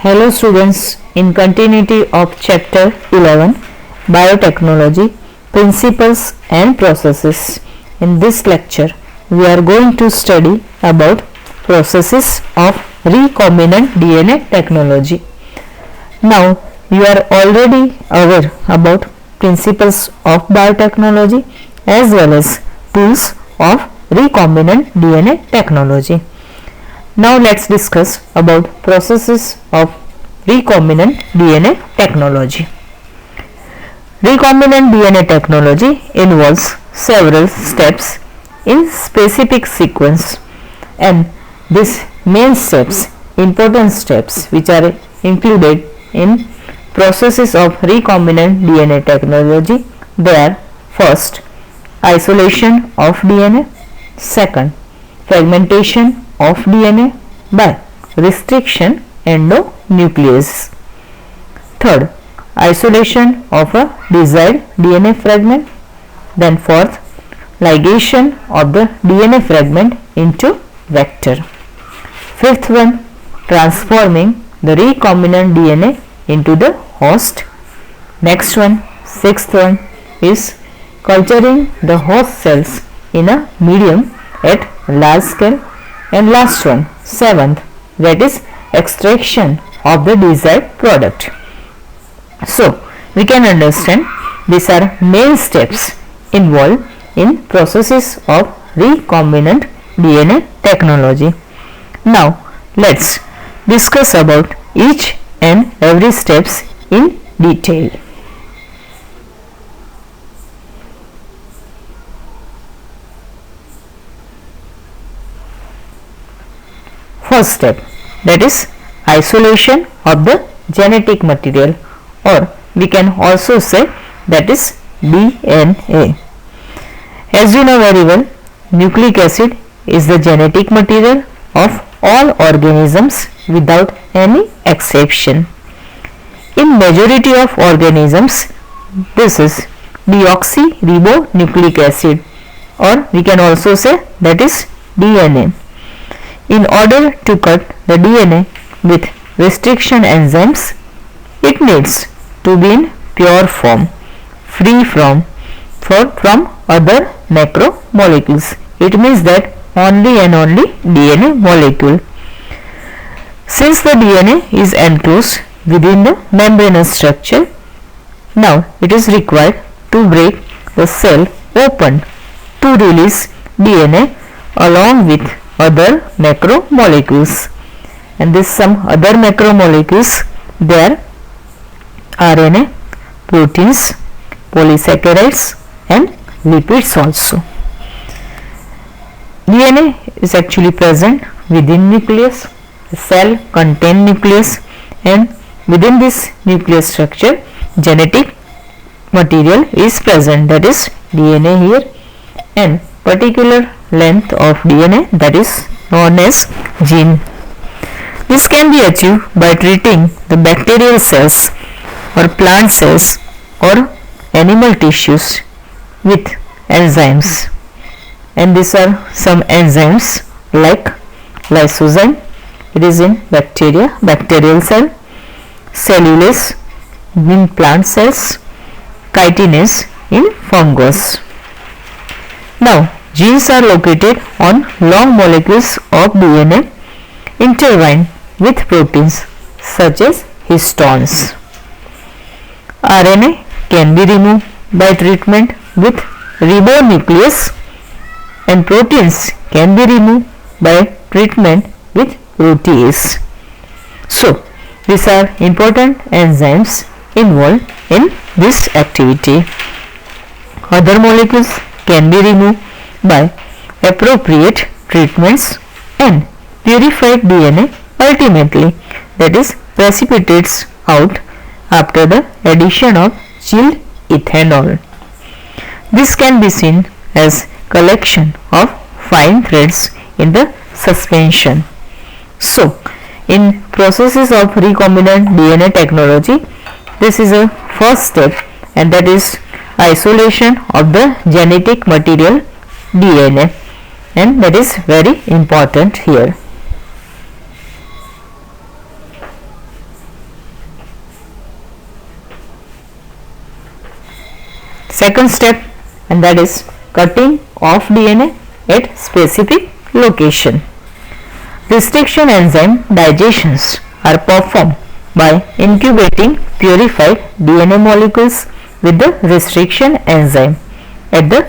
Hello students, in continuity of chapter 11 Biotechnology Principles and Processes. In this lecture we are going to study about processes of recombinant DNA technology. Now you are already aware about principles of biotechnology as well as tools of recombinant DNA technology. Now let's discuss about processes of recombinant DNA technology. Recombinant DNA technology involves several steps in specific sequence, and these main steps, important steps which are included in processes of recombinant DNA technology, they are: first, isolation of DNA; second, fragmentation of DNA by restriction endonuclease; third, isolation of a desired DNA fragment; then fourth, ligation of the DNA fragment into vector; fifth one, transforming the recombinant DNA into the host; next one, sixth one, is culturing the host cells in a medium at large scale; and last one, seventh, that is extraction of the desired product. So we can understand these are main steps involved in processes of recombinant DNA technology. Now let's discuss about each and every steps in detail. First step, that is isolation of the genetic material, or we can also say that is DNA. As you know very well, nucleic acid is the genetic material of all organisms without any exception. In majority of organisms, this is deoxyribonucleic acid, or we can also say that is DNA. In order to cut the DNA with restriction enzymes, it needs to be in pure form, free from other macromolecules. It means that only and only DNA molecule. Since the DNA is enclosed within the membranous structure, now it is required to break the cell open to release DNA along with other macromolecules. And this some other macromolecules, they are RNA, proteins, polysaccharides and lipids also. DNA is actually present within nucleus. The cell contain nucleus, and within this nucleus structure genetic material is present, that is DNA here, and particular length of DNA, that is known as gene. This can be achieved by treating the bacterial cells or plant cells or animal tissues with enzymes, and these are some enzymes like lysozyme, it is in bacteria, bacterial cell; cellulase in plant cells; chitinase in fungus. Now genes are located on long molecules of DNA intertwined with proteins such as histones. RNA can be removed by treatment with ribonuclease, and proteins can be removed by treatment with protease. So these are important enzymes involved in this activity. Other molecules can be removed by appropriate treatments, and purified DNA ultimately, that is, precipitates out after the addition of chilled ethanol. This can be seen as collection of fine threads in the suspension. So in processes of recombinant DNA technology, this is a first step, and that is isolation of the genetic material DNA, and that is very important here. second step, and that is cutting of DNA at specific location. Restriction enzyme digestions are performed by incubating purified DNA molecules with the restriction enzyme at the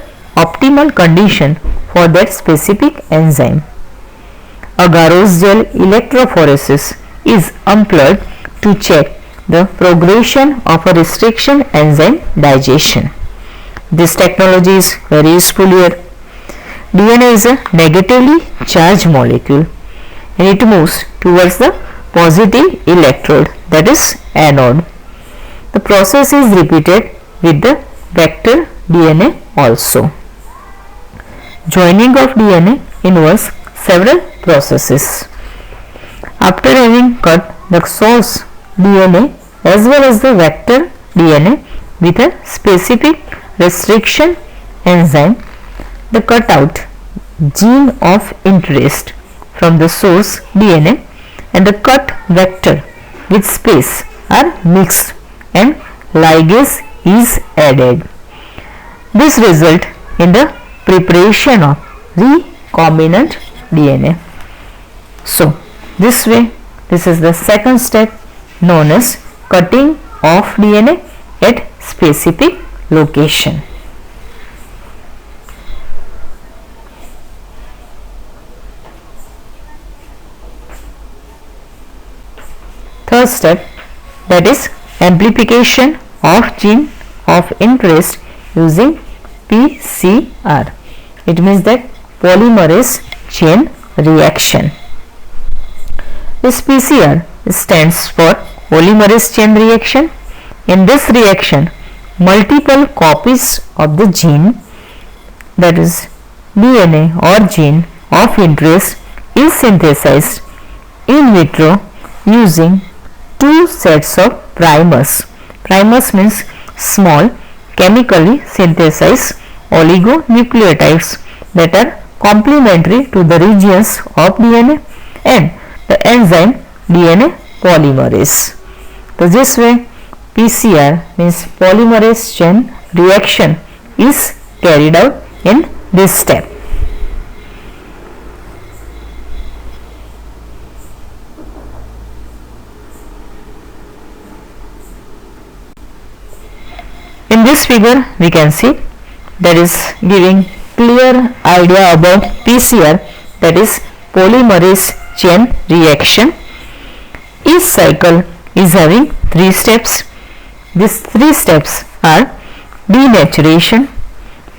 optimal condition for that specific enzyme. Agarose gel electrophoresis is employed to check the progression of a restriction enzyme digestion. This technology is very useful here. DNA is a negatively charged molecule and it moves towards the positive electrode, that is anode. The process is repeated with the vector DNA also. Joining of DNA involves several processes. After having cut the source DNA as well as the vector DNA with a specific restriction enzyme, the cutout gene of interest from the source DNA and the cut vector with space are mixed and ligase is added. This results in the preparation of recombinant DNA. So this way, this is the second step known as cutting of DNA at specific location. Third step, that is amplification of gene of interest using PCR. It means that polymerase chain reaction. This PCR stands for polymerase chain reaction. In this reaction, multiple copies of the gene, that is DNA or gene of interest, is synthesized in vitro using two sets of primers. Primers means small chemically synthesized oligonucleotides that are complementary to the regions of DNA and the enzyme DNA polymerase. So this way PCR means polymerase chain reaction is carried out in this step. In this figure we can see that is giving clear idea about PCR, that is polymerase chain reaction. Each cycle is having 3 steps. These 3 steps are denaturation,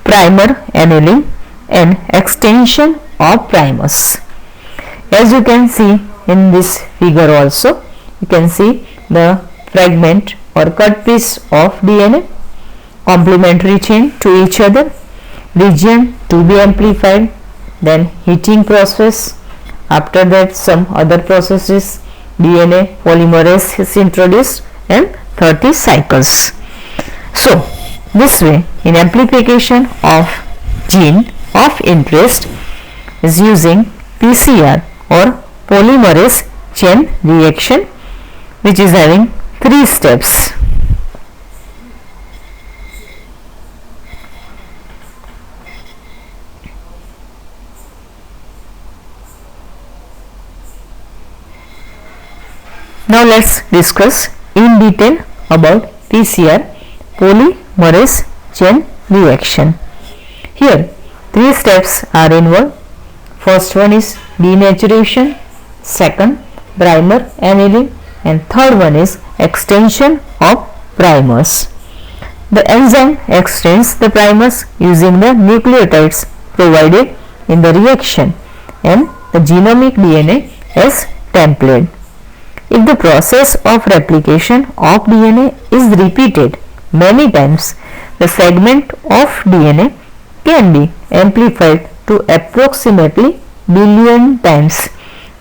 primer annealing and extension of primers. As you can see in this figure also, you can see the fragment or cut piece of DNA, complementary chain to each other, region to be amplified, then heating process, after that some other processes, DNA polymerase is introduced and 30 cycles. So this way in amplification of gene of interest is using PCR or polymerase chain reaction, which is having 3 steps. Now let's discuss in detail about PCR, polymerase chain reaction. Here 3 steps are involved. First one is denaturation, second primer annealing and third one is extension of primers. The enzyme extends the primers using the nucleotides provided in the reaction and the genomic DNA as template. If the process of replication of DNA is repeated many times, the segment of DNA can be amplified to approximately billion times.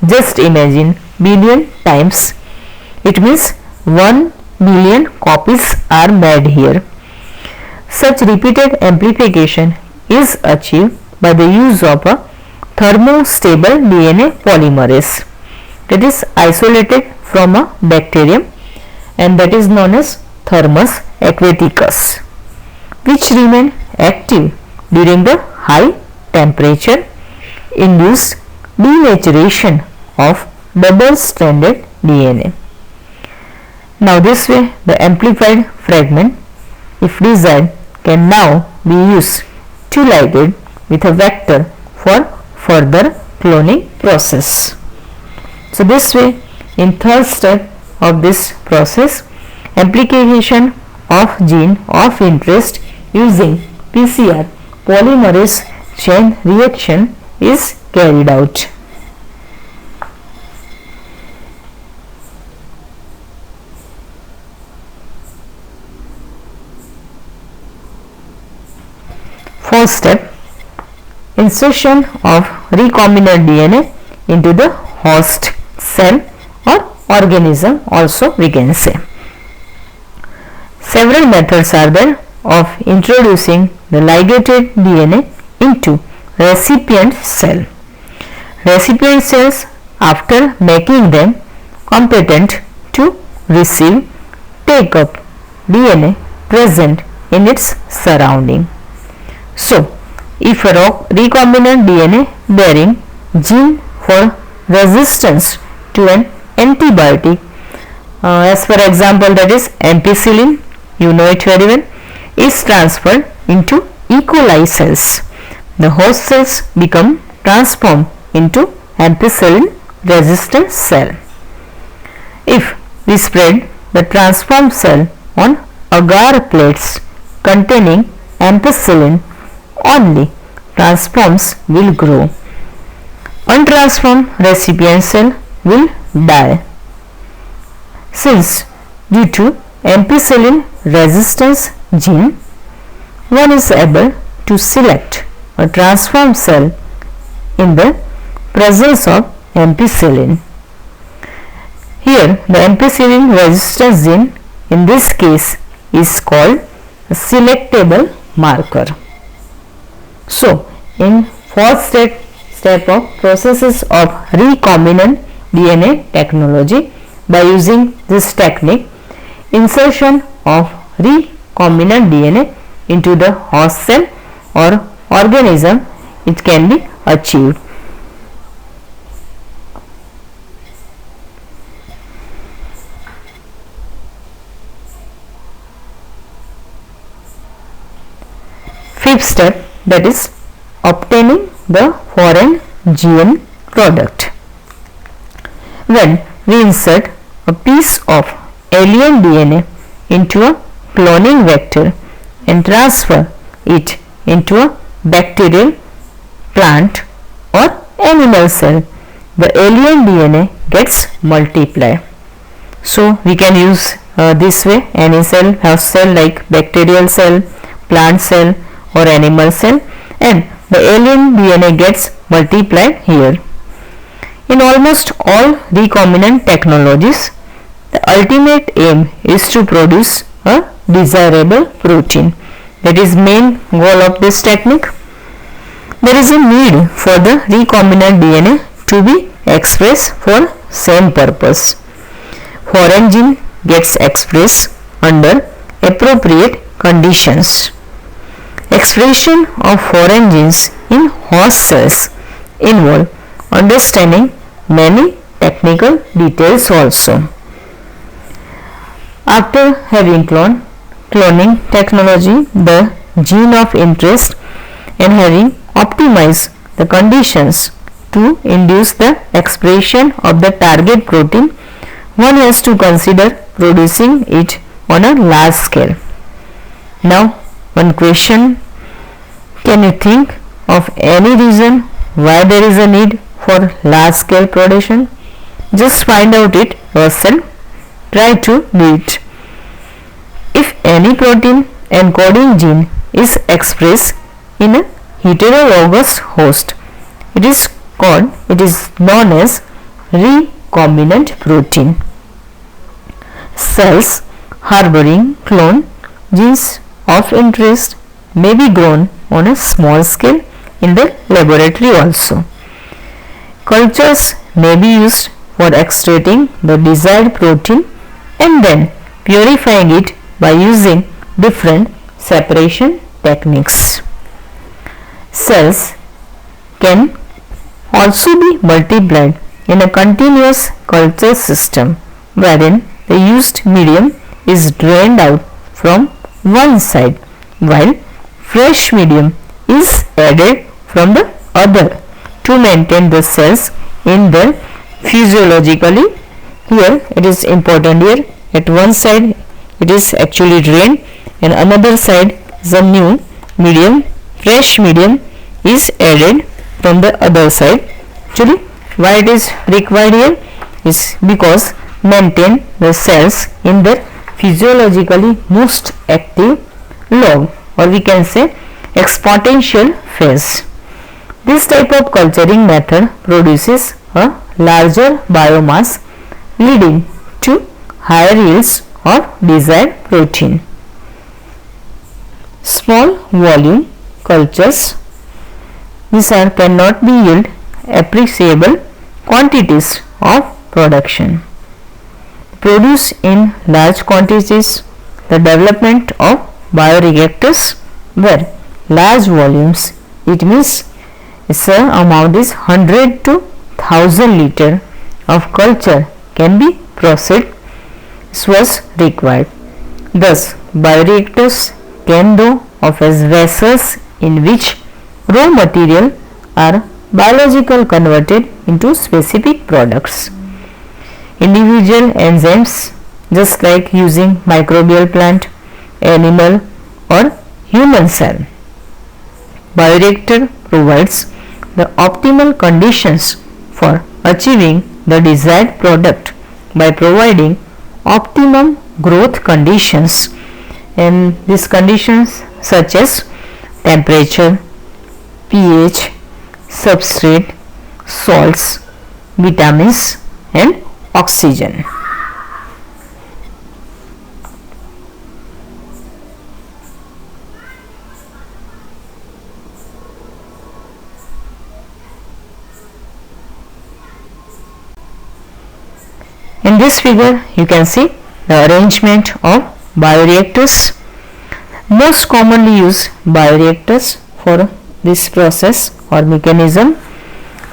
Just imagine billion times. It means 1 billion copies are made here. Such repeated amplification is achieved by the use of a thermostable DNA polymerase that is isolated from a bacterium and that is known as Thermus aquaticus. which remain active during the high temperature induce denaturation of double-stranded DNA. Now this way the amplified fragment, if desired, can now be used to ligate with a vector for further cloning process. So this way, in third step of this process, amplification of gene of interest using PCR polymerase chain reaction is carried out. Fourth step, insertion of recombinant DNA into the host cell or organism, also we can say. Several methods are there of introducing the ligated DNA into recipient cell. Recipient cells, after making them competent to receive, take up DNA present in its surrounding. So, if a recombinant DNA bearing gene for resistance to an antibiotic, as for example that is ampicillin, you know it very well, is transferred into E. coli cells, the host cells become transformed into ampicillin resistant cell. If we spread the transformed cell on agar plates containing ampicillin only, transforms will grow. Untransformed recipient cell will die. Since due to ampicillin resistance gene, one is able to select a transformed cell in the presence of ampicillin. Here the ampicillin resistance gene in this case is called a selectable marker. So, in fourth step of processes of recombinant DNA technology, by using this technique, insertion of recombinant DNA into the host cell or organism, it can be achieved. Fifth step, that is obtaining the foreign gene product. When we insert a piece of alien DNA into a cloning vector and transfer it into a bacterial, plant or animal cell, the alien DNA gets multiplied. So we can use this way any cell, host cell like bacterial cell, plant cell or animal cell, and the alien DNA gets multiplied here. In almost all recombinant technologies, the ultimate aim is to produce a desirable protein. That is main goal of this technique. There is a need for the recombinant DNA to be expressed for same purpose. Foreign gene gets expressed under appropriate conditions. Expression of foreign genes in host cells involve understanding many technical details also. After having cloning technology, the gene of interest, and having optimized the conditions to induce the expression of the target protein, one has to consider producing it on a large scale. Now, one question, can you think of any reason why there is a need for large scale production? Just find out it yourself. Try to do it. If any protein encoding gene is expressed in a heterologous host, it is known as recombinant protein. Cells harboring clone genes of interest may be grown on a small scale in the laboratory also. Cultures may be used for extracting the desired protein and then purifying it by using different separation techniques. Cells can also be multiplied in a continuous culture system wherein the used medium is drained out from one side while fresh medium is added from the other to maintain the cells in their physiologically. Here it is important, here at one side it is actually drained and another side the new medium, fresh medium is added from the other side. Actually why it is required here is because maintain the cells in their physiologically most active log, or we can say exponential phase. This type of culturing method produces a larger biomass leading to higher yields of desired protein. Small volume cultures, these cannot be yield appreciable quantities of production. Produce in large quantities, the development of bioreactors where large volumes, it means its amount is 100 to 1000 liter of culture can be processed was required. Thus bioreactors can though of as vessels in which raw material are biological converted into specific products. Individual enzymes, just like using microbial plant, animal or human cell. Bioreactor provides the optimal conditions for achieving the desired product by providing optimum growth conditions, and these conditions such as temperature, pH, substrate, salts, vitamins and oxygen. In this figure you can see the arrangement of bioreactors. Most commonly used bioreactors for this process or mechanism,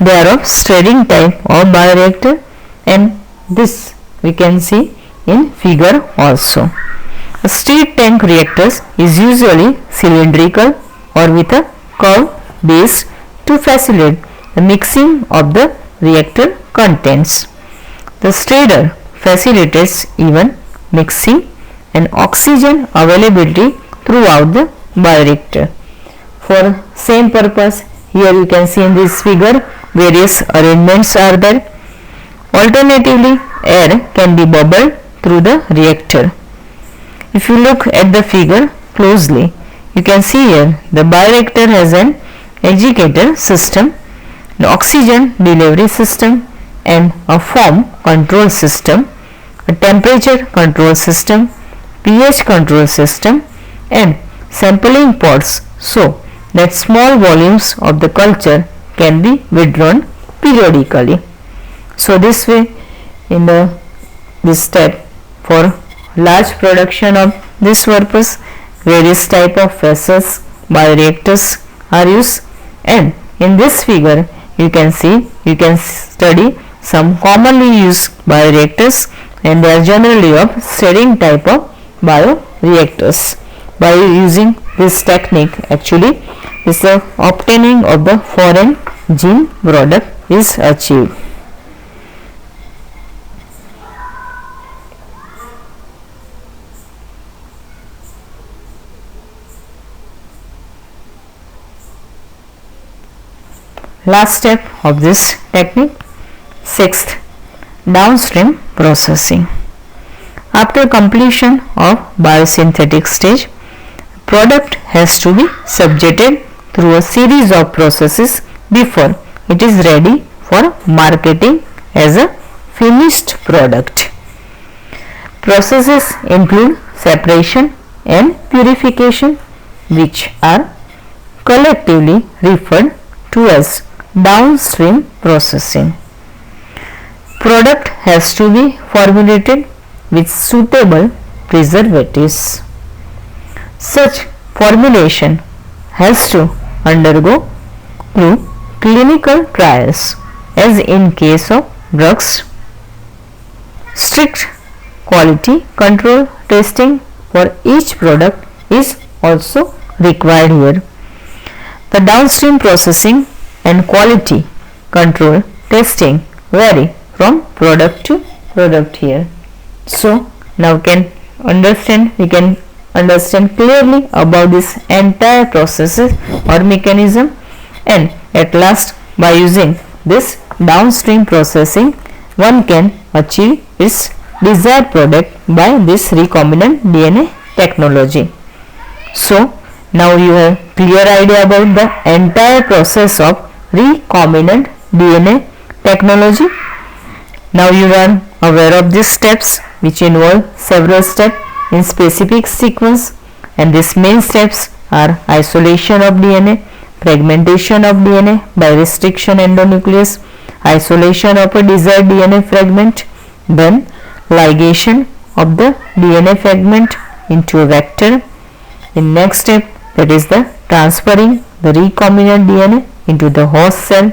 they are of stirring type of bioreactor, and this we can see in figure also. A stirred tank reactors is usually cylindrical or with a curved base to facilitate the mixing of the reactor contents. The stirrer facilitates even mixing and oxygen availability throughout the bioreactor. For same purpose, here you can see in this figure various arrangements are there. Alternatively, air can be bubbled through the reactor. If you look at the figure closely, you can see here the bioreactor has an agitator system, the oxygen delivery system and a foam control system, a temperature control system, pH control system and sampling pods, so that small volumes of the culture can be withdrawn periodically. So this way, in this step, for large production of this purpose, various type of vessels, bioreactors are used, and in this figure you can see, you can study some commonly used bioreactors, and they are generally of stirring type of bioreactors. By using this technique, actually this obtaining of the foreign gene product is achieved. Last step of this technique, sixth, downstream processing. After completion of biosynthetic stage, product has to be subjected through a series of processes before it is ready for marketing as a finished product. Processes include separation and purification, which are collectively referred to as downstream processing. Product has to be formulated with suitable preservatives. Such formulation has to undergo through clinical trials, as in case of drugs. Strict quality control testing for each product is also required here. The downstream processing and quality control testing vary from product to product here. So now we can understand clearly about this entire processes or mechanism, and at last by using this downstream processing one can achieve its desired product by this recombinant DNA technology. So now you have clear idea about the entire process of recombinant DNA technology. Now you are aware of these steps, which involve several steps in specific sequence, and these main steps are isolation of DNA, fragmentation of DNA by restriction endonuclease, isolation of a desired DNA fragment, then ligation of the DNA fragment into a vector. In next step, that is the transferring the recombinant DNA into the host cell.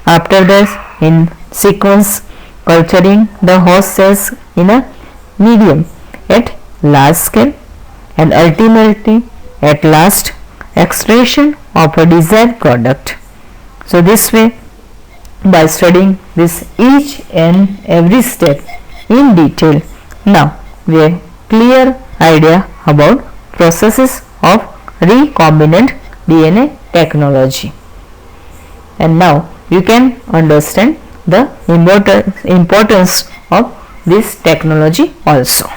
After this, in sequence, culturing the host cells in a medium at large scale, and ultimately at last extraction of a desired product. So this way, by studying this each and every step in detail, now we have clear idea about processes of recombinant DNA technology, and now you can understand the importance of this technology also.